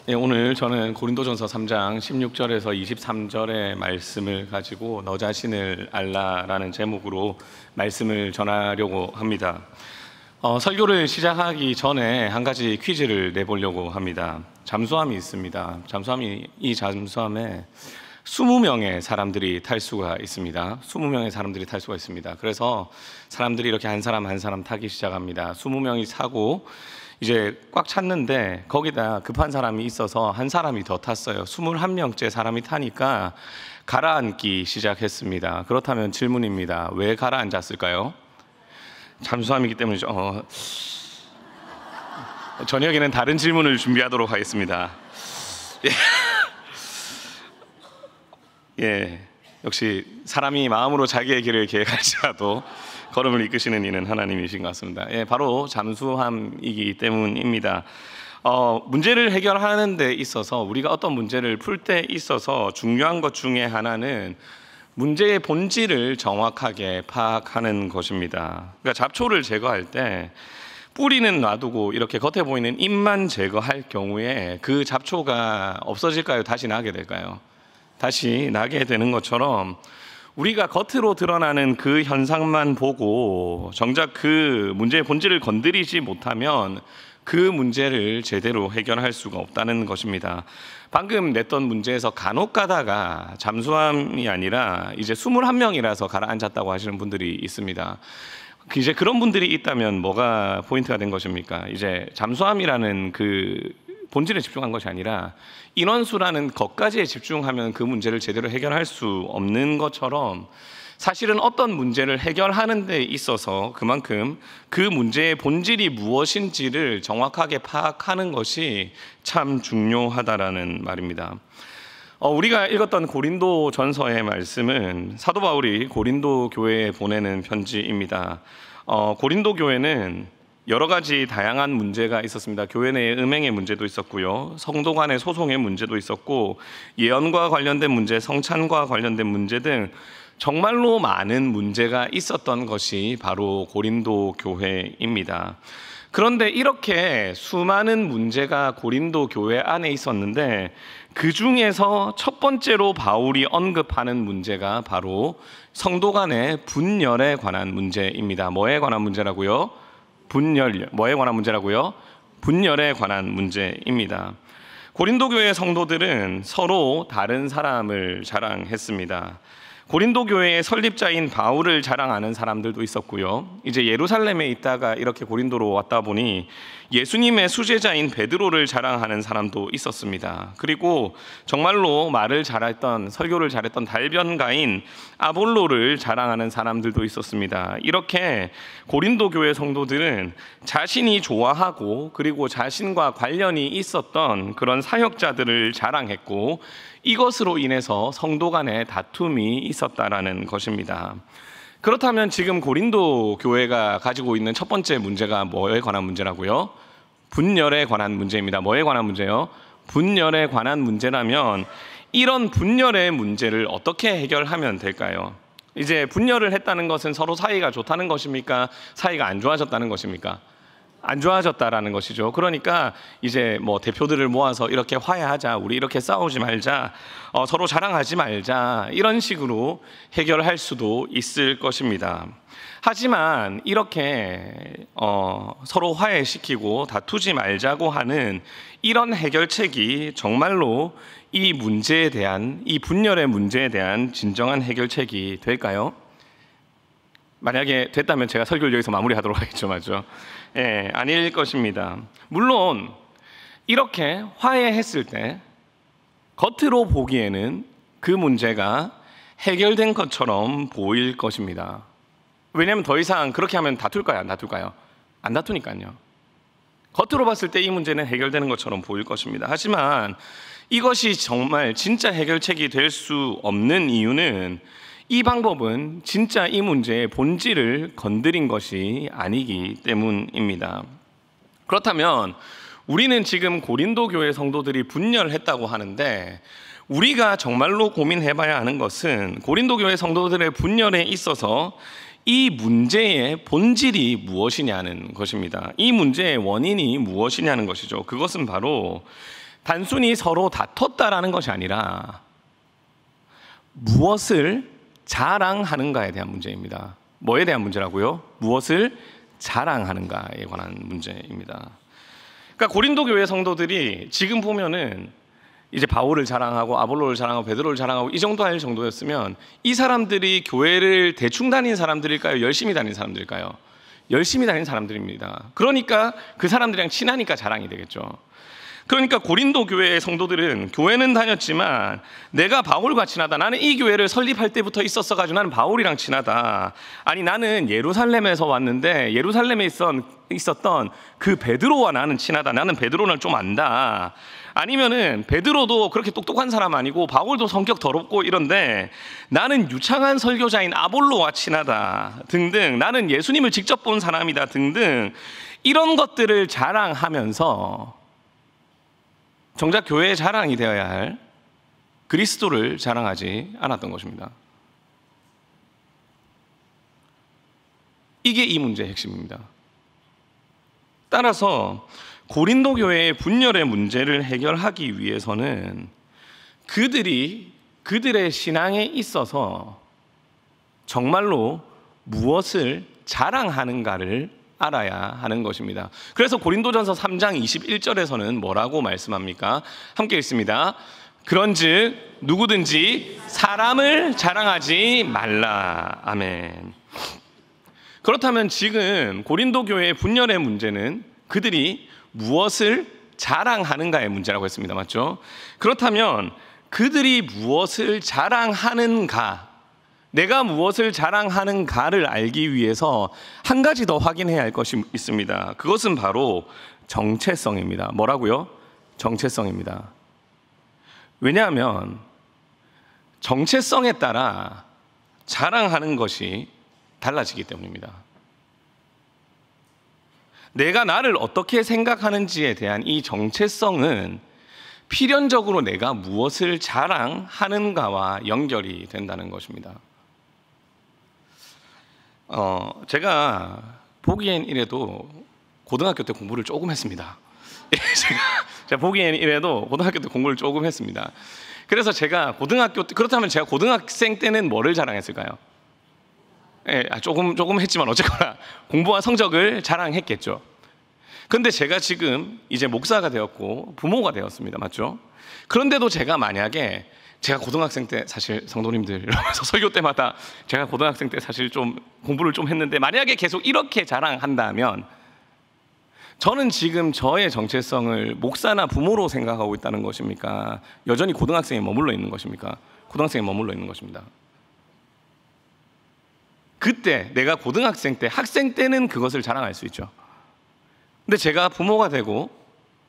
네, 오늘 저는 고린도전서 3장 16절에서 23절의 말씀을 가지고 너 자신을 알라라는 제목으로 말씀을 전하려고 합니다. 설교를 시작하기 전에 한 가지 퀴즈를 내보려고 합니다. 잠수함이 있습니다. 이 잠수함에 20명의 사람들이 탈 수가 있습니다. 20명의 사람들이 탈 수가 있습니다. 그래서 사람들이 이렇게 한 사람 한 사람 타기 시작합니다. 20명이 타고 이제 꽉 찼는데 거기다 급한 사람이 있어서 한 사람이 더 탔어요. 21명째 사람이 타니까 가라앉기 시작했습니다. 그렇다면 질문입니다. 왜 가라앉았을까요? 잠수함이기 때문이죠. 저녁에는 다른 질문을 준비하도록 하겠습니다. 예, 역시 사람이 마음으로 자기의 길을 계획할지라도 걸음을 이끄시는 이는 하나님이신 것 같습니다. 예, 바로 잠수함이기 때문입니다. 문제를 해결하는 데 있어서 우리가 어떤 문제를 풀 때 있어서 중요한 것 중에 하나는 문제의 본질을 정확하게 파악하는 것입니다. 그러니까 잡초를 제거할 때 뿌리는 놔두고 이렇게 겉에 보이는 잎만 제거할 경우에 그 잡초가 없어질까요? 다시 나게 될까요? 다시 나게 되는 것처럼 우리가 겉으로 드러나는 그 현상만 보고 정작 그 문제의 본질을 건드리지 못하면 그 문제를 제대로 해결할 수가 없다는 것입니다. 방금 냈던 문제에서 간혹 가다가 잠수함이 아니라 이제 21명이라서 가라앉았다고 하시는 분들이 있습니다. 이제 그런 분들이 있다면 뭐가 포인트가 된 것입니까? 이제 잠수함이라는 그 본질에 집중한 것이 아니라 인원수라는 것까지에 집중하면 그 문제를 제대로 해결할 수 없는 것처럼 사실은 어떤 문제를 해결하는 데 있어서 그만큼 그 문제의 본질이 무엇인지를 정확하게 파악하는 것이 참 중요하다라는 말입니다. 우리가 읽었던 고린도 전서의 말씀은 사도 바울이 고린도 교회에 보내는 편지입니다. 고린도 교회는 여러 가지 다양한 문제가 있었습니다. 교회 내에 음행의 문제도 있었고요, 성도 간의 소송의 문제도 있었고, 예언과 관련된 문제, 성찬과 관련된 문제 등 정말로 많은 문제가 있었던 것이 바로 고린도 교회입니다. 그런데 이렇게 수많은 문제가 고린도 교회 안에 있었는데 그 중에서 첫 번째로 바울이 언급하는 문제가 바로 성도 간의 분열에 관한 문제입니다. 뭐에 관한 문제라고요? 뭐에 관한 문제라고요? 분열에 관한 문제입니다. 고린도 교회 성도들은 서로 다른 사람을 자랑했습니다. 고린도 교회의 설립자인 바울을 자랑하는 사람들도 있었고요, 이제 예루살렘에 있다가 이렇게 고린도로 왔다 보니 예수님의 수제자인 베드로를 자랑하는 사람도 있었습니다. 그리고 정말로 말을 잘했던, 설교를 잘했던 달변가인 아볼로를 자랑하는 사람들도 있었습니다. 이렇게 고린도 교회 성도들은 자신이 좋아하고 그리고 자신과 관련이 있었던 그런 사역자들을 자랑했고, 이것으로 인해서 성도 간에 다툼이 있었다라는 것입니다. 그렇다면 지금 고린도 교회가 가지고 있는 첫 번째 문제가 뭐에 관한 문제라고요? 분열에 관한 문제입니다. 뭐에 관한 문제요? 분열에 관한 문제라면 이런 분열의 문제를 어떻게 해결하면 될까요? 이제 분열을 했다는 것은 서로 사이가 좋다는 것입니까? 사이가 안 좋아졌다는 것입니까? 안 좋아졌다라는 것이죠. 그러니까 이제 뭐 대표들을 모아서 이렇게 화해하자, 우리 이렇게 싸우지 말자, 서로 자랑하지 말자, 이런 식으로 해결할 수도 있을 것입니다. 하지만 이렇게 서로 화해시키고 다투지 말자고 하는 이런 해결책이 정말로 이 문제에 대한, 이 분열의 문제에 대한 진정한 해결책이 될까요? 만약에 됐다면 제가 설교를 여기서 마무리하도록 하겠죠, 맞죠? 예, 아닐 것입니다. 물론 이렇게 화해했을 때 겉으로 보기에는 그 문제가 해결된 것처럼 보일 것입니다. 왜냐하면 더 이상 그렇게 하면 다툴까요? 안 다툴까요? 안 다투니까요. 겉으로 봤을 때 이 문제는 해결되는 것처럼 보일 것입니다. 하지만 이것이 정말 진짜 해결책이 될 수 없는 이유는 이 방법은 진짜 이 문제의 본질을 건드린 것이 아니기 때문입니다. 그렇다면 우리는 지금 고린도 교회 성도들이 분열했다고 하는데 우리가 정말로 고민해봐야 하는 것은 고린도 교회 성도들의 분열에 있어서 이 문제의 본질이 무엇이냐는 것입니다. 이 문제의 원인이 무엇이냐는 것이죠. 그것은 바로 단순히 서로 다퉜다라는 것이 아니라 무엇을 자랑하는가에 대한 문제입니다. 뭐에 대한 문제라고요? 무엇을 자랑하는가에 관한 문제입니다. 그러니까 고린도 교회 성도들이 지금 보면은 이제 바울을 자랑하고 아볼로를 자랑하고 베드로를 자랑하고 이 정도 할 정도였으면 이 사람들이 교회를 대충 다닌 사람들일까요? 열심히 다닌 사람들일까요? 열심히 다닌 사람들입니다. 그러니까 그 사람들이랑 친하니까 자랑이 되겠죠. 그러니까 고린도 교회의 성도들은 교회는 다녔지만 내가 바울과 친하다. 나는 이 교회를 설립할 때부터 있었어가지고 나는 바울이랑 친하다. 아니 나는 예루살렘에서 왔는데 예루살렘에 있었던 그 베드로와 나는 친하다. 나는 베드로를 좀 안다. 아니면은 베드로도 그렇게 똑똑한 사람 아니고 바울도 성격 더럽고 이런데 나는 유창한 설교자인 아볼로와 친하다 등등, 나는 예수님을 직접 본 사람이다 등등, 이런 것들을 자랑하면서 정작 교회의 자랑이 되어야 할 그리스도를 자랑하지 않았던 것입니다. 이게 이 문제의 핵심입니다. 따라서 고린도 교회의 분열의 문제를 해결하기 위해서는 그들의 신앙에 있어서 정말로 무엇을 자랑하는가를 알아야 하는 것입니다. 그래서 고린도전서 3장 21절에서는 뭐라고 말씀합니까? 함께 읽습니다. 그런즉 누구든지 사람을 자랑하지 말라. 아멘. 그렇다면 지금 고린도 교회의 분열의 문제는 그들이 무엇을 자랑하는가의 문제라고 했습니다. 맞죠? 그렇다면 그들이 무엇을 자랑하는가, 내가 무엇을 자랑하는가를 알기 위해서 한 가지 더 확인해야 할 것이 있습니다. 그것은 바로 정체성입니다. 뭐라고요? 정체성입니다. 왜냐하면 정체성에 따라 자랑하는 것이 달라지기 때문입니다. 내가 나를 어떻게 생각하는지에 대한 이 정체성은 필연적으로 내가 무엇을 자랑하는가와 연결이 된다는 것입니다. 제가 보기엔 이래도 고등학교 때 공부를 조금 했습니다. 제가 보기엔 이래도 고등학교 때 공부를 조금 했습니다. 그래서 제가 고등학교 때, 그렇다면 제가 고등학생 때는 뭐를 자랑했을까요? 조금 했지만 어쨌거나 공부와 성적을 자랑했겠죠. 그런데 제가 지금 이제 목사가 되었고 부모가 되었습니다. 맞죠? 그런데도 제가 만약에 제가 고등학생 때 사실 성도님들 이러면서 설교 때마다 제가 고등학생 때 사실 좀 공부를 좀 했는데 만약에 계속 이렇게 자랑한다면 저는 지금 저의 정체성을 목사나 부모로 생각하고 있다는 것입니까? 여전히 고등학생에 머물러 있는 것입니까? 고등학생에 머물러 있는 것입니다. 그때 내가 고등학생 때, 학생 때는 그것을 자랑할 수 있죠. 근데 제가 부모가 되고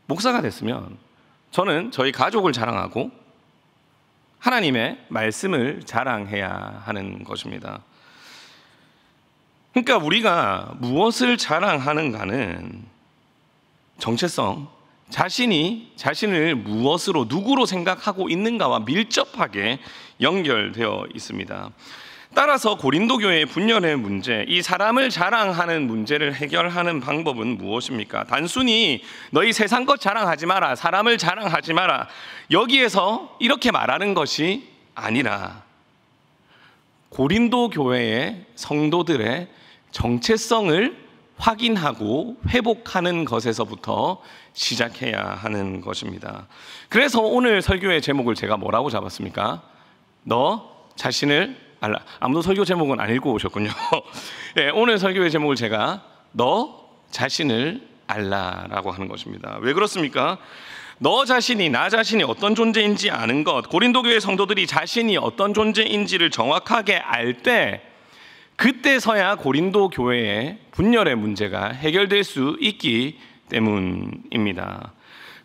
목사가 됐으면 저는 저희 가족을 자랑하고 하나님의 말씀을 자랑해야 하는 것입니다. 그러니까 우리가 무엇을 자랑하는가는 정체성, 자신이 자신을 무엇으로, 누구로 생각하고 있는가와 밀접하게 연결되어 있습니다. 따라서 고린도 교회의 분열의 문제, 이 사람을 자랑하는 문제를 해결하는 방법은 무엇입니까? 단순히 너희 세상 것 자랑하지 마라, 사람을 자랑하지 마라, 여기에서 이렇게 말하는 것이 아니라 고린도 교회의 성도들의 정체성을 확인하고 회복하는 것에서부터 시작해야 하는 것입니다. 그래서 오늘 설교의 제목을 제가 뭐라고 잡았습니까? 너 자신을 알라. 아무도 설교 제목은 안 읽고 오셨군요. 네, 오늘 설교의 제목을 제가 너 자신을 알라라고 하는 것입니다. 왜 그렇습니까? 너 자신이, 나 자신이 어떤 존재인지 아는 것, 고린도 교회 성도들이 자신이 어떤 존재인지를 정확하게 알 때, 그때서야 고린도 교회의 분열의 문제가 해결될 수 있기 때문입니다.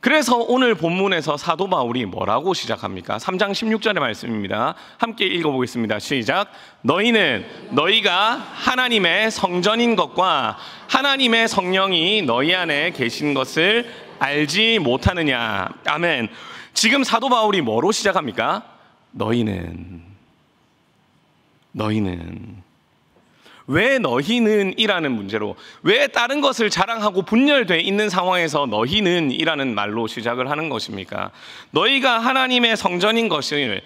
그래서 오늘 본문에서 사도 바울이 뭐라고 시작합니까? 3장 16절의 말씀입니다. 함께 읽어보겠습니다. 시작. 너희가 하나님의 성전인 것과 하나님의 성령이 너희 안에 계신 것을 알지 못하느냐. 아멘. 지금 사도 바울이 뭐로 시작합니까? 너희는. 왜 너희는 이라는 문제로, 왜 다른 것을 자랑하고 분열되어 있는 상황에서 너희는 이라는 말로 시작을 하는 것입니까? 너희가 하나님의 성전인 것을,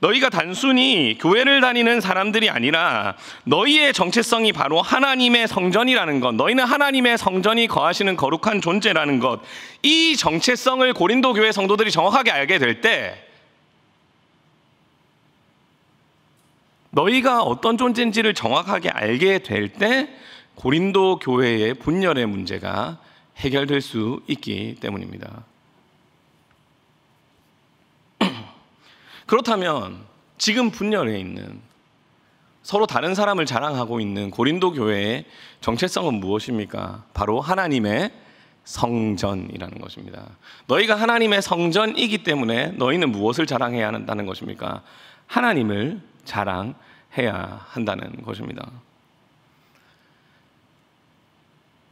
너희가 단순히 교회를 다니는 사람들이 아니라 너희의 정체성이 바로 하나님의 성전이라는 것, 너희는 하나님의 성전이 거하시는 거룩한 존재라는 것, 이 정체성을 고린도 교회 성도들이 정확하게 알게 될 때, 너희가 어떤 존재인지를 정확하게 알게 될 때 고린도 교회의 분열의 문제가 해결될 수 있기 때문입니다. 그렇다면 지금 분열해 있는, 서로 다른 사람을 자랑하고 있는 고린도 교회의 정체성은 무엇입니까? 바로 하나님의 성전이라는 것입니다. 너희가 하나님의 성전이기 때문에 너희는 무엇을 자랑해야 한다는 것입니까? 하나님을 자랑해야 한다는 것입니다.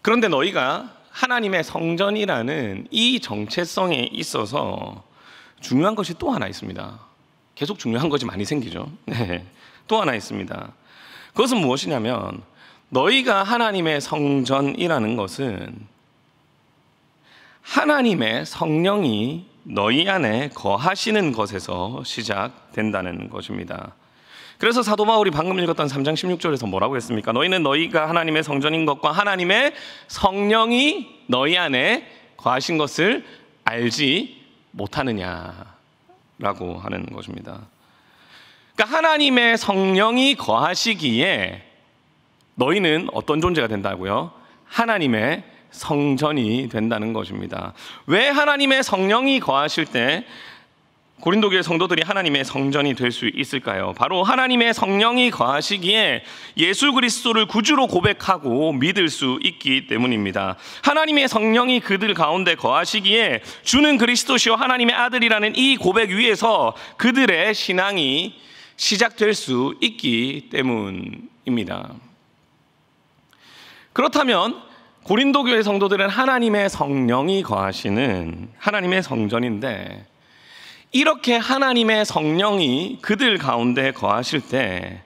그런데 너희가 하나님의 성전이라는 이 정체성에 있어서 중요한 것이 또 하나 있습니다. 계속 중요한 것이 많이 생기죠. 네. 또 하나 있습니다. 그것은 무엇이냐면, 너희가 하나님의 성전이라는 것은 하나님의 성령이 너희 안에 거하시는 것에서 시작된다는 것입니다. 그래서 사도 바울이 방금 읽었던 3장 16절에서 뭐라고 했습니까? 너희는 너희가 하나님의 성전인 것과 하나님의 성령이 너희 안에 거하신 것을 알지 못하느냐라고 하는 것입니다. 그러니까 하나님의 성령이 거하시기에 너희는 어떤 존재가 된다고요? 하나님의 성전이 된다는 것입니다. 왜 하나님의 성령이 거하실 때 고린도 교회 성도들이 하나님의 성전이 될 수 있을까요? 바로 하나님의 성령이 거하시기에 예수 그리스도를 구주로 고백하고 믿을 수 있기 때문입니다. 하나님의 성령이 그들 가운데 거하시기에 주는 그리스도시요 하나님의 아들이라는 이 고백 위에서 그들의 신앙이 시작될 수 있기 때문입니다. 그렇다면 고린도 교회 성도들은 하나님의 성령이 거하시는 하나님의 성전인데, 이렇게 하나님의 성령이 그들 가운데 거하실 때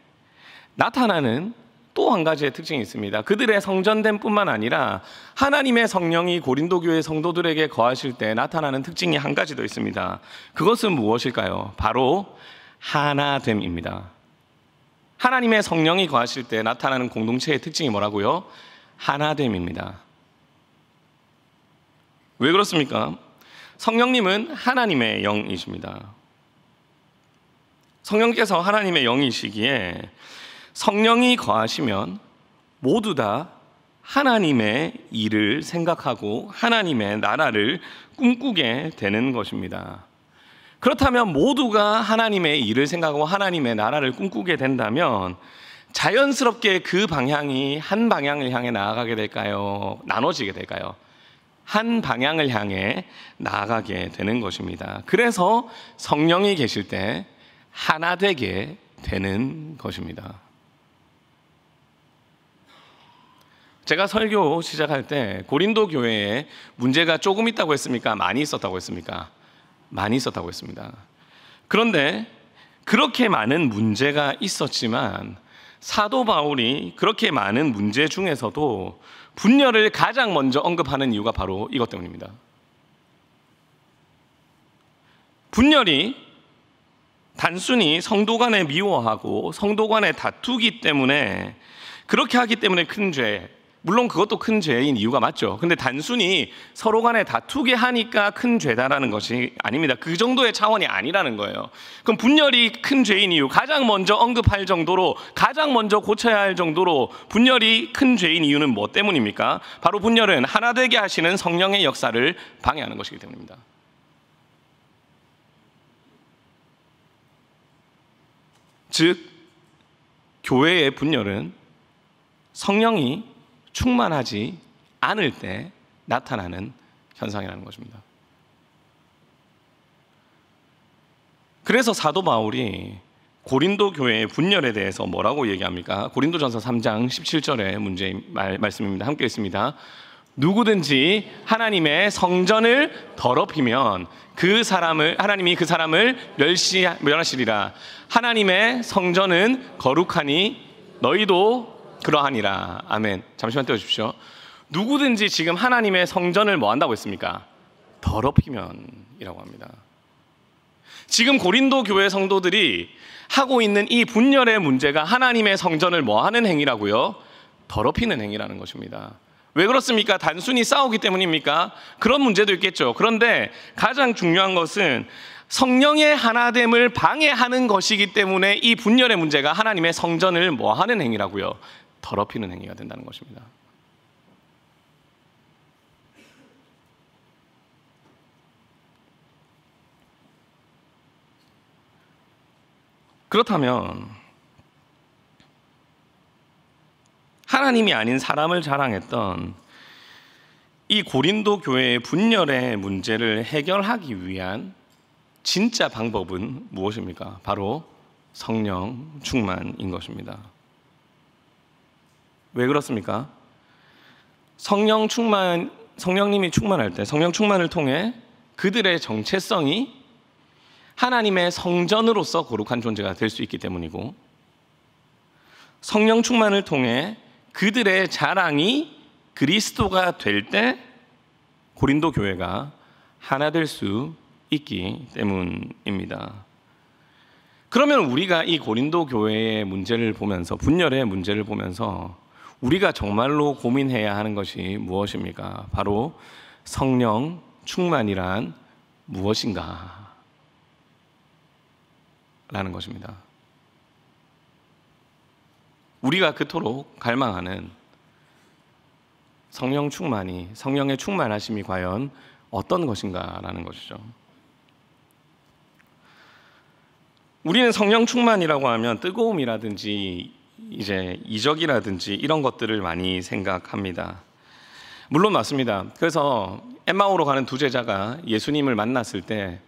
나타나는 또 한 가지의 특징이 있습니다. 그들의 성전됨 뿐만 아니라 하나님의 성령이 고린도 교회 성도들에게 거하실 때 나타나는 특징이 한 가지 더 있습니다. 그것은 무엇일까요? 바로 하나됨입니다. 하나님의 성령이 거하실 때 나타나는 공동체의 특징이 뭐라고요? 하나됨입니다. 왜 그렇습니까? 성령님은 하나님의 영이십니다. 성령께서 하나님의 영이시기에 성령이 거하시면 모두 다 하나님의 일을 생각하고 하나님의 나라를 꿈꾸게 되는 것입니다. 그렇다면 모두가 하나님의 일을 생각하고 하나님의 나라를 꿈꾸게 된다면 자연스럽게 그 방향이 한 방향을 향해 나아가게 될까요? 나눠지게 될까요? 한 방향을 향해 나아가게 되는 것입니다. 그래서 성령이 계실 때 하나 되게 되는 것입니다. 제가 설교 시작할 때 고린도 교회에 문제가 조금 있다고 했습니까? 많이 있었다고 했습니까? 많이 있었다고 했습니다. 그런데 그렇게 많은 문제가 있었지만 사도 바울이 그렇게 많은 문제 중에서도 분열을 가장 먼저 언급하는 이유가 바로 이것 때문입니다. 분열이 단순히 성도 간에 미워하고 성도 간에 다투기 때문에, 그렇게 하기 때문에 큰 죄, 물론 그것도 큰 죄인 이유가 맞죠. 근데 단순히 서로 간에 다투게 하니까 큰 죄다라는 것이 아닙니다. 그 정도의 차원이 아니라는 거예요. 그럼 분열이 큰 죄인 이유, 가장 먼저 언급할 정도로, 가장 먼저 고쳐야 할 정도로 분열이 큰 죄인 이유는 뭐 때문입니까? 바로 분열은 하나 되게 하시는 성령의 역사를 방해하는 것이기 때문입니다. 즉, 교회의 분열은 성령이 충만하지 않을 때 나타나는 현상이라는 것입니다. 그래서 사도 바울이 고린도 교회의 분열에 대해서 뭐라고 얘기합니까? 고린도전서 3장 17절의 말씀입니다. 함께 읽습니다. 누구든지 하나님의 성전을 더럽히면 하나님이 그 사람을 멸하시리라. 하나님의 성전은 거룩하니 너희도 그러하니라. 아멘. 잠시만 떼어주십시오. 누구든지 지금 하나님의 성전을 뭐 한다고 했습니까? 더럽히면이라고 합니다. 지금 고린도 교회 성도들이 하고 있는 이 분열의 문제가 하나님의 성전을 뭐 하는 행위라고요? 더럽히는 행위라는 것입니다. 왜 그렇습니까? 단순히 싸우기 때문입니까? 그런 문제도 있겠죠. 그런데 가장 중요한 것은 성령의 하나됨을 방해하는 것이기 때문에 이 분열의 문제가 하나님의 성전을 뭐 하는 행위라고요? 더럽히는 행위가 된다는 것입니다. 그렇다면 하나님이 아닌 사람을 자랑했던 이 고린도 교회의 분열의 문제를 해결하기 위한 진짜 방법은 무엇입니까? 바로 성령 충만인 것입니다. 왜 그렇습니까? 성령님이 충만할 때, 성령 충만을 통해 그들의 정체성이 하나님의 성전으로서 거룩한 존재가 될 수 있기 때문이고, 성령 충만을 통해 그들의 자랑이 그리스도가 될 때 고린도 교회가 하나 될 수 있기 때문입니다. 그러면 우리가 이 고린도 교회의 문제를 보면서, 분열의 문제를 보면서 우리가 정말로 고민해야 하는 것이 무엇입니까? 바로 성령 충만이란 무엇인가? 라는 것입니다. 우리가 그토록 갈망하는 성령 충만이, 성령의 충만하심이 과연 어떤 것인가라는 것이죠. 우리는 성령 충만이라고 하면 뜨거움이라든지 이제 이적이라든지 이런 것들을 많이 생각합니다. 물론 맞습니다. 그래서 엠마오로 가는 두 제자가 예수님을 만났을 때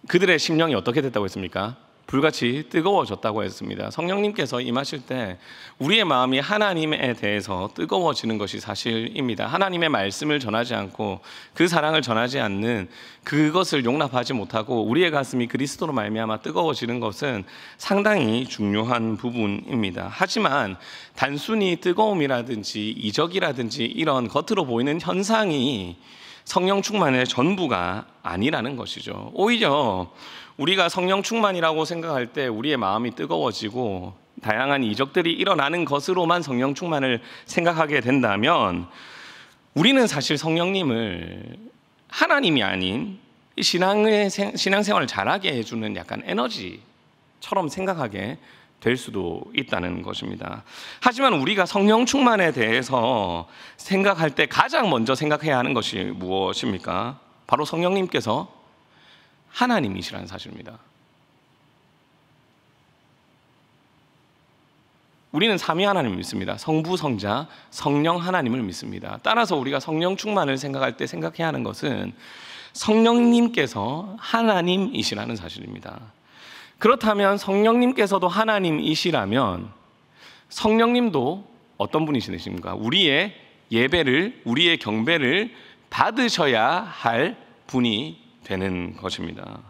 그들의 심령이 어떻게 됐다고 했습니까? 불같이 뜨거워졌다고 했습니다. 성령님께서 임하실 때 우리의 마음이 하나님에 대해서 뜨거워지는 것이 사실입니다. 하나님의 말씀을 전하지 않고 그 사랑을 전하지 않는, 그것을 용납하지 못하고 우리의 가슴이 그리스도로 말미암아 뜨거워지는 것은 상당히 중요한 부분입니다. 하지만 단순히 뜨거움이라든지 이적이라든지 이런 겉으로 보이는 현상이 성령 충만의 전부가 아니라는 것이죠. 오히려 우리가 성령 충만이라고 생각할 때 우리의 마음이 뜨거워지고 다양한 이적들이 일어나는 것으로만 성령 충만을 생각하게 된다면 우리는 사실 성령님을 하나님이 아닌 신앙생활을 잘하게 해주는 약간 에너지처럼 생각하게 될 수도 있다는 것입니다. 하지만 우리가 성령 충만에 대해서 생각할 때 가장 먼저 생각해야 하는 것이 무엇입니까? 바로 성령님께서 하나님이시라는 사실입니다. 우리는 삼위 하나님을 믿습니다. 성부, 성자, 성령 하나님을 믿습니다. 따라서 우리가 성령 충만을 생각할 때 생각해야 하는 것은 성령님께서 하나님이시라는 사실입니다. 그렇다면 성령님께서도 하나님이시라면 성령님도 어떤 분이십니까? 우리의 예배를, 우리의 경배를 받으셔야 할 분이 되는 것입니다.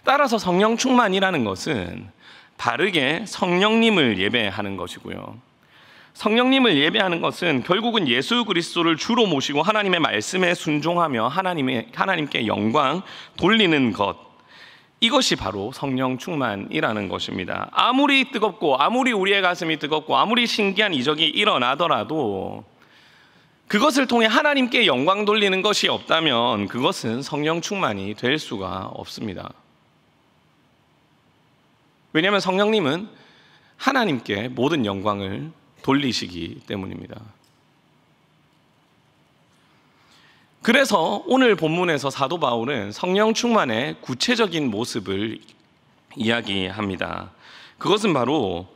따라서 성령 충만이라는 것은 바르게 성령님을 예배하는 것이고요. 성령님을 예배하는 것은 결국은 예수 그리스도를 주로 모시고 하나님의 말씀에 순종하며 하나님께 영광 돌리는 것, 이것이 바로 성령 충만이라는 것입니다. 아무리 뜨겁고 아무리 우리의 가슴이 뜨겁고 아무리 신기한 이적이 일어나더라도 그것을 통해 하나님께 영광 돌리는 것이 없다면 그것은 성령 충만이 될 수가 없습니다. 왜냐하면 성령님은 하나님께 모든 영광을 돌리시기 때문입니다. 그래서 오늘 본문에서 사도 바울은 성령 충만의 구체적인 모습을 이야기합니다. 그것은 바로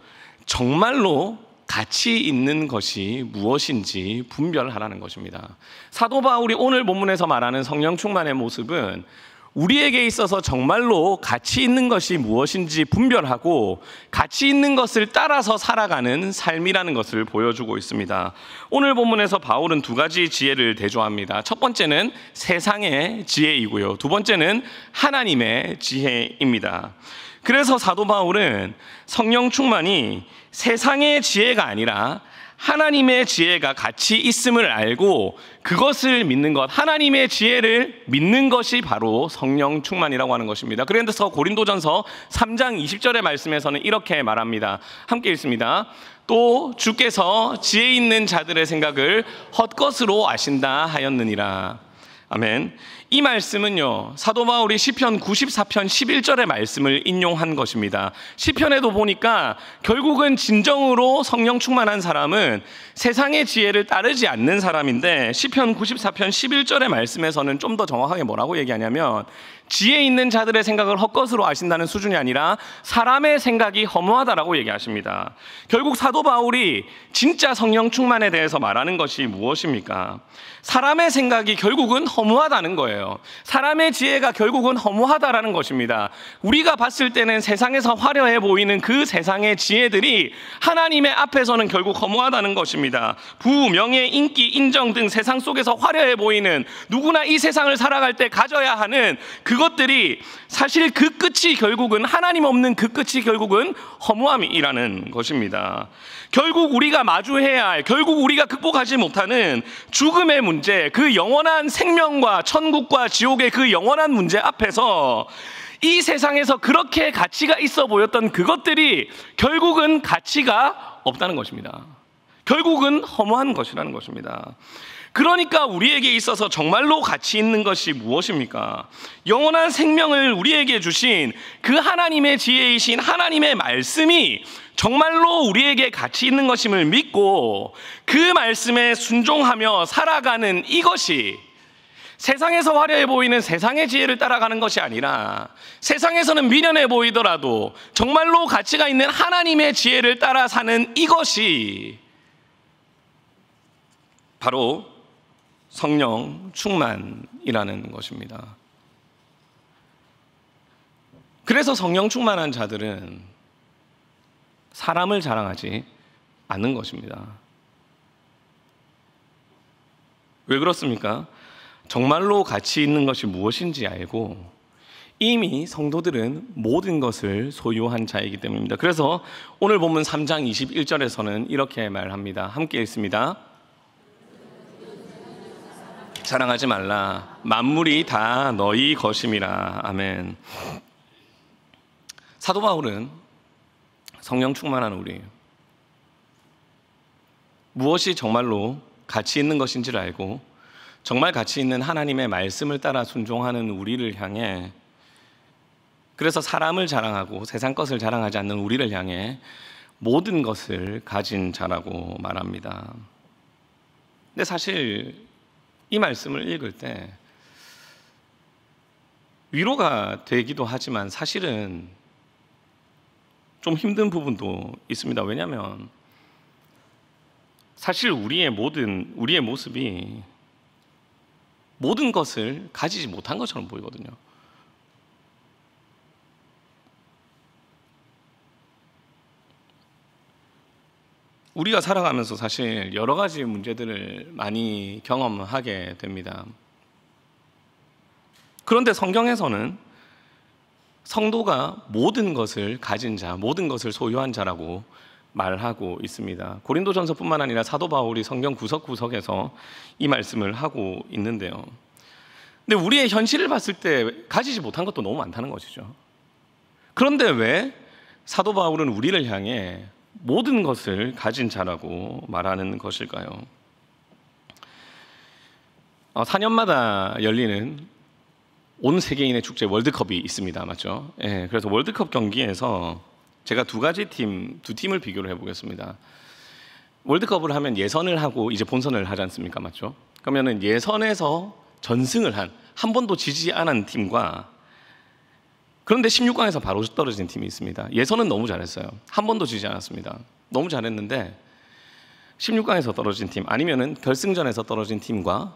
정말로 가치 있는 것이 무엇인지 분별하라는 것입니다. 사도 바울이 오늘 본문에서 말하는 성령 충만의 모습은 우리에게 있어서 정말로 가치 있는 것이 무엇인지 분별하고 가치 있는 것을 따라서 살아가는 삶이라는 것을 보여주고 있습니다. 오늘 본문에서 바울은 두 가지 지혜를 대조합니다. 첫 번째는 세상의 지혜이고요. 두 번째는 하나님의 지혜입니다. 그래서 사도 바울은 성령 충만이 세상의 지혜가 아니라 하나님의 지혜가 같이 있음을 알고 그것을 믿는 것, 하나님의 지혜를 믿는 것이 바로 성령 충만이라고 하는 것입니다. 그래서 고린도전서 3장 20절의 말씀에서는 이렇게 말합니다. 함께 읽습니다. 또 주께서 지혜 있는 자들의 생각을 헛것으로 아신다 하였느니라. 아멘. 이 말씀은요, 사도 바울이 시편 94편 11절의 말씀을 인용한 것입니다. 시편에도 보니까 결국은 진정으로 성령 충만한 사람은 세상의 지혜를 따르지 않는 사람인데, 시편 94편 11절의 말씀에서는 좀 더 정확하게 뭐라고 얘기하냐면, 지혜 있는 자들의 생각을 헛것으로 아신다는 수준이 아니라 사람의 생각이 허무하다라고 얘기하십니다. 결국 사도 바울이 진짜 성령 충만에 대해서 말하는 것이 무엇입니까? 사람의 생각이 결국은 허무하다는 거예요. 사람의 지혜가 결국은 허무하다라는 것입니다. 우리가 봤을 때는 세상에서 화려해 보이는 그 세상의 지혜들이 하나님의 앞에서는 결국 허무하다는 것입니다. 부, 명예, 인기, 인정 등 세상 속에서 화려해 보이는, 누구나 이 세상을 살아갈 때 가져야 하는 그것들이 사실 그 끝이 결국은, 하나님 없는 그 끝이 결국은 허무함이라는 것입니다. 결국 우리가 마주해야 할, 결국 우리가 극복하지 못하는 죽음의 문제, 그 영원한 생명과 천국과 지옥의 그 영원한 문제 앞에서 이 세상에서 그렇게 가치가 있어 보였던 그것들이 결국은 가치가 없다는 것입니다. 결국은 허무한 것이라는 것입니다. 그러니까 우리에게 있어서 정말로 가치 있는 것이 무엇입니까? 영원한 생명을 우리에게 주신 그 하나님의 지혜이신 하나님의 말씀이 정말로 우리에게 가치 있는 것임을 믿고 그 말씀에 순종하며 살아가는 이것이, 세상에서 화려해 보이는 세상의 지혜를 따라가는 것이 아니라 세상에서는 미련해 보이더라도 정말로 가치가 있는 하나님의 지혜를 따라 사는 이것이 바로 성령 충만이라는 것입니다. 그래서 성령 충만한 자들은 사람을 자랑하지 않는 것입니다. 왜 그렇습니까? 정말로 가치 있는 것이 무엇인지 알고 이미 성도들은 모든 것을 소유한 자이기 때문입니다. 그래서 오늘 본문 3장 21절에서는 이렇게 말합니다. 함께 읽습니다. 자랑하지 말라. 만물이 다 너희 것임이라. 아멘. 사도 바울은 성령 충만한 우리, 무엇이 정말로 가치 있는 것인지를 알고 정말 가치 있는 하나님의 말씀을 따라 순종하는 우리를 향해, 그래서 사람을 자랑하고 세상 것을 자랑하지 않는 우리를 향해 모든 것을 가진 자라고 말합니다. 근데 사실 이 말씀을 읽을 때 위로가 되기도 하지만 사실은 좀 힘든 부분도 있습니다. 왜냐하면 사실 우리의 모습이 모든 것을 가지지 못한 것처럼 보이거든요. 우리가 살아가면서 사실 여러 가지 문제들을 많이 경험하게 됩니다. 그런데 성경에서는 성도가 모든 것을 가진 자, 모든 것을 소유한 자라고 말하고 있습니다. 고린도전서뿐만 아니라 사도 바울이 성경 구석구석에서 이 말씀을 하고 있는데요. 근데 우리의 현실을 봤을 때 가지지 못한 것도 너무 많다는 것이죠. 그런데 왜 사도 바울은 우리를 향해 모든 것을 가진 자라고 말하는 것일까요? 4년마다 열리는 온 세계인의 축제 월드컵이 있습니다. 맞죠? 예, 그래서 월드컵 경기에서 제가 두 팀을 비교를 해보겠습니다. 월드컵을 하면 예선을 하고 이제 본선을 하지 않습니까? 맞죠? 그러면은 예선에서 전승을 한 번도 지지 않은 팀과, 그런데 16강에서 바로 떨어진 팀이 있습니다. 예선은 너무 잘했어요. 한 번도 지지 않았습니다. 너무 잘했는데 16강에서 떨어진 팀, 아니면은 결승전에서 떨어진 팀과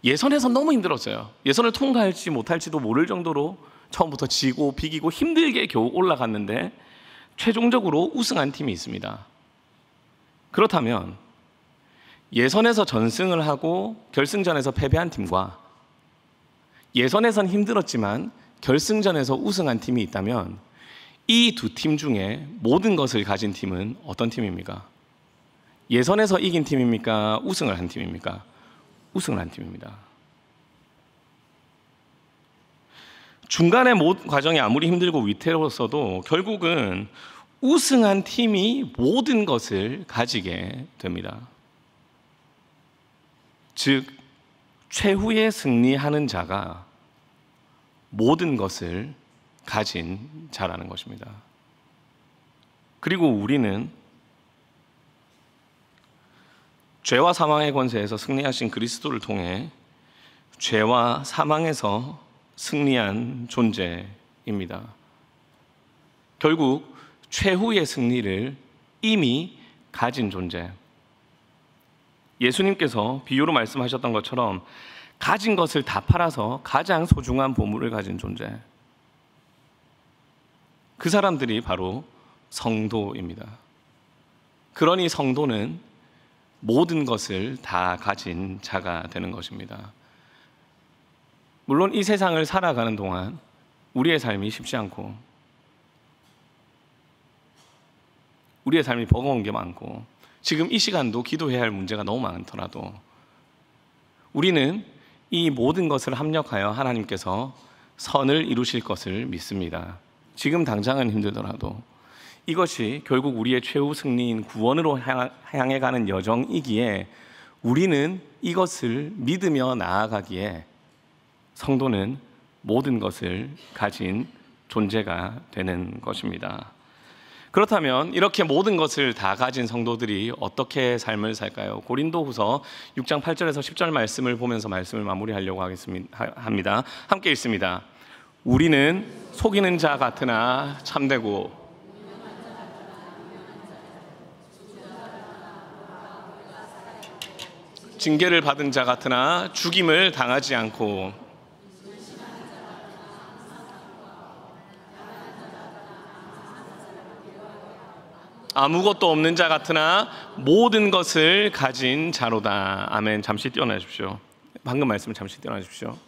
예선에서 너무 힘들었어요. 예선을 통과할지 못할지도 모를 정도로 처음부터 지고 비기고 힘들게 겨우 올라갔는데 최종적으로 우승한 팀이 있습니다. 그렇다면 예선에서 전승을 하고 결승전에서 패배한 팀과 예선에선 힘들었지만 결승전에서 우승한 팀이 있다면 이 두 팀 중에 모든 것을 가진 팀은 어떤 팀입니까? 예선에서 이긴 팀입니까? 우승을 한 팀입니까? 우승을 한 팀입니다. 중간에 과정이 아무리 힘들고 위태로웠어도 결국은 우승한 팀이 모든 것을 가지게 됩니다. 즉, 최후의 승리하는 자가 모든 것을 가진 자라는 것입니다. 그리고 우리는 죄와 사망의 권세에서 승리하신 그리스도를 통해 죄와 사망에서 승리한 존재입니다. 결국 최후의 승리를 이미 가진 존재. 예수님께서 비유로 말씀하셨던 것처럼 가진 것을 다 팔아서 가장 소중한 보물을 가진 존재. 그 사람들이 바로 성도입니다. 그러니 성도는 모든 것을 다 가진 자가 되는 것입니다. 물론 이 세상을 살아가는 동안 우리의 삶이 쉽지 않고 우리의 삶이 버거운 게 많고 지금 이 시간도 기도해야 할 문제가 너무 많더라도 우리는 이 모든 것을 합력하여 하나님께서 선을 이루실 것을 믿습니다. 지금 당장은 힘들더라도 이것이 결국 우리의 최후 승리인 구원으로 향해 가는 여정이기에 우리는 이것을 믿으며 나아가기에 성도는 모든 것을 가진 존재가 되는 것입니다. 그렇다면 이렇게 모든 것을 다 가진 성도들이 어떻게 삶을 살까요? 고린도후서 6장 8절에서 10절 말씀을 보면서 말씀을 마무리하려고 합니다. 함께 읽습니다. 우리는 속이는 자 같으나 참되고 징계를 받은 자 같으나 죽임을 당하지 않고 아무것도 없는 자 같으나 모든 것을 가진 자로다. 아멘. 잠시 뛰어나 주십시오. 방금 말씀을 잠시 뛰어나 주십시오.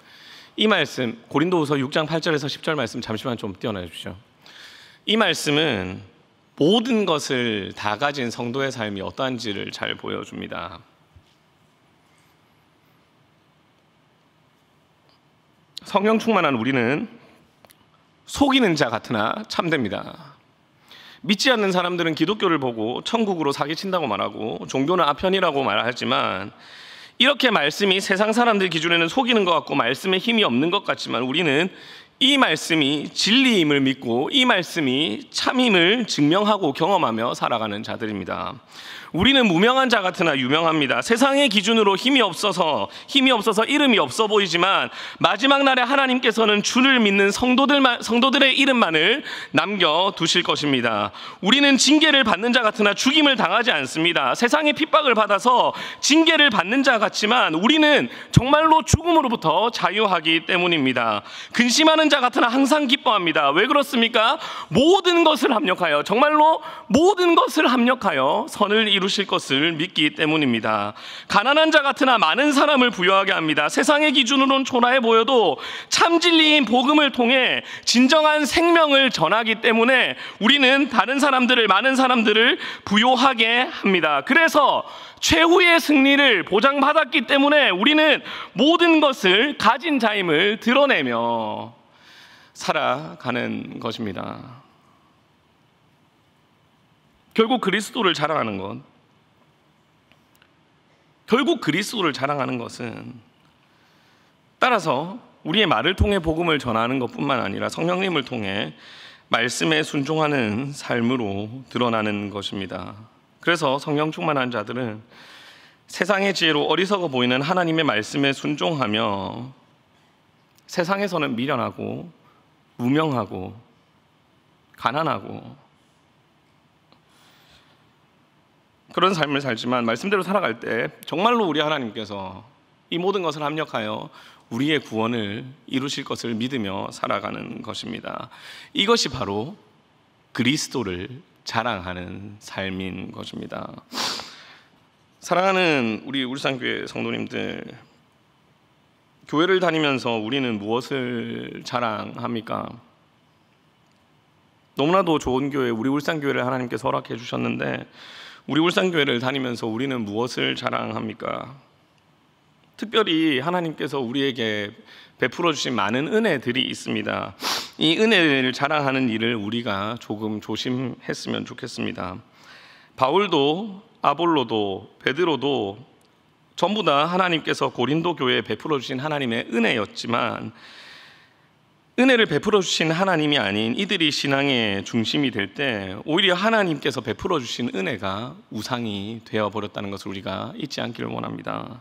이 말씀 고린도후서 6장 8절에서 10절 말씀 잠시만 좀 뛰어나 주십시오. 이 말씀은 모든 것을 다 가진 성도의 삶이 어떠한지를 잘 보여줍니다. 성령 충만한 우리는 속이는 자 같으나 참됩니다. 믿지 않는 사람들은 기독교를 보고 천국으로 사기친다고 말하고 종교는 아편이라고 말하지만 이렇게 말씀이 세상 사람들 기준에는 속이는 것 같고 말씀에 힘이 없는 것 같지만 우리는 이 말씀이 진리임을 믿고 이 말씀이 참임을 증명하고 경험하며 살아가는 자들입니다. 우리는 무명한 자 같으나 유명합니다. 세상의 기준으로 힘이 없어서 이름이 없어 보이지만 마지막 날에 하나님께서는 주를 믿는 성도들의 이름만을 남겨두실 것입니다. 우리는 징계를 받는 자 같으나 죽임을 당하지 않습니다. 세상의 핍박을 받아서 징계를 받는 자 같지만 우리는 정말로 죽음으로부터 자유하기 때문입니다. 근심하는 자 같으나 항상 기뻐합니다. 왜 그렇습니까? 모든 것을 합력하여 정말로 모든 것을 합력하여 선을 이루실 것을 믿기 때문입니다. 가난한 자 같으나 많은 사람을 부유하게 합니다. 세상의 기준으로는 초라해 보여도 참 진리인 복음을 통해 진정한 생명을 전하기 때문에 우리는 많은 사람들을 부유하게 합니다. 그래서 최후의 승리를 보장받았기 때문에 우리는 모든 것을 가진 자임을 드러내며 살아가는 것입니다. 결국 그리스도를 자랑하는 것은 따라서 우리의 말을 통해 복음을 전하는 것뿐만 아니라 성령님을 통해 말씀에 순종하는 삶으로 드러나는 것입니다. 그래서 성령 충만한 자들은 세상의 지혜로 어리석어 보이는 하나님의 말씀에 순종하며 세상에서는 미련하고 무명하고 가난하고 그런 삶을 살지만 말씀대로 살아갈 때 정말로 우리 하나님께서 이 모든 것을 합력하여 우리의 구원을 이루실 것을 믿으며 살아가는 것입니다. 이것이 바로 그리스도를 자랑하는 삶인 것입니다. 사랑하는 우리 울산교회 성도님들, 교회를 다니면서 우리는 무엇을 자랑합니까? 너무나도 좋은 교회, 우리 울산교회를 하나님께서 허락해 주셨는데 우리 울산교회를 다니면서 우리는 무엇을 자랑합니까? 특별히 하나님께서 우리에게 베풀어 주신 많은 은혜들이 있습니다. 이 은혜를 자랑하는 일을 우리가 조금 조심했으면 좋겠습니다. 바울도 아볼로도 베드로도 전부 다 하나님께서 고린도 교회에 베풀어 주신 하나님의 은혜였지만, 은혜를 베풀어 주신 하나님이 아닌 이들이 신앙의 중심이 될 때 오히려 하나님께서 베풀어 주신 은혜가 우상이 되어 버렸다는 것을 우리가 잊지 않기를 원합니다.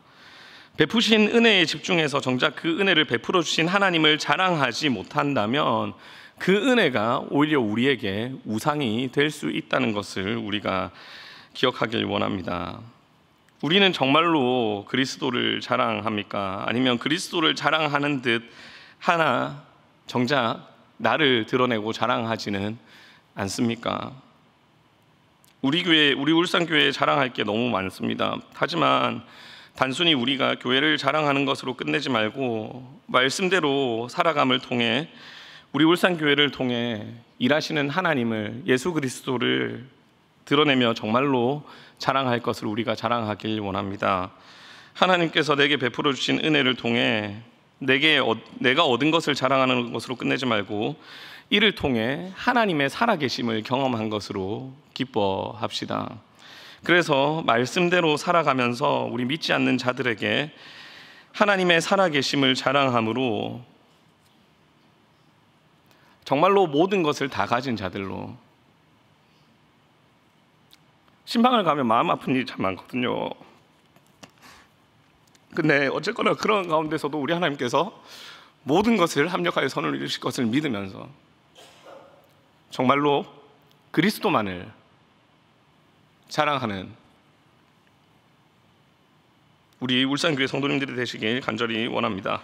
베푸신 은혜에 집중해서 정작 그 은혜를 베풀어 주신 하나님을 자랑하지 못한다면 그 은혜가 오히려 우리에게 우상이 될 수 있다는 것을 우리가 기억하길 원합니다. 우리는 정말로 그리스도를 자랑합니까? 아니면 그리스도를 자랑하는 듯 하나 정작 나를 드러내고 자랑하지는 않습니까? 우리 교회, 우리 울산교회에 자랑할 게 너무 많습니다. 하지만 단순히 우리가 교회를 자랑하는 것으로 끝내지 말고 말씀대로 살아감을 통해 우리 울산교회를 통해 일하시는 하나님을, 예수 그리스도를 드러내며 정말로 자랑할 것을 우리가 자랑하길 원합니다. 하나님께서 내게 베풀어 주신 은혜를 통해 내가 얻은 것을 자랑하는 것으로 끝내지 말고 이를 통해 하나님의 살아계심을 경험한 것으로 기뻐합시다. 그래서 말씀대로 살아가면서 우리 믿지 않는 자들에게 하나님의 살아계심을 자랑함으로 정말로 모든 것을 다 가진 자들로, 신방을 가면 마음 아픈 일이 참 많거든요. 근데 어쨌거나 그런 가운데서도 우리 하나님께서 모든 것을 합력하여 선을 이루실 것을 믿으면서 정말로 그리스도만을 자랑하는 우리 울산교회 성도님들이 되시길 간절히 원합니다.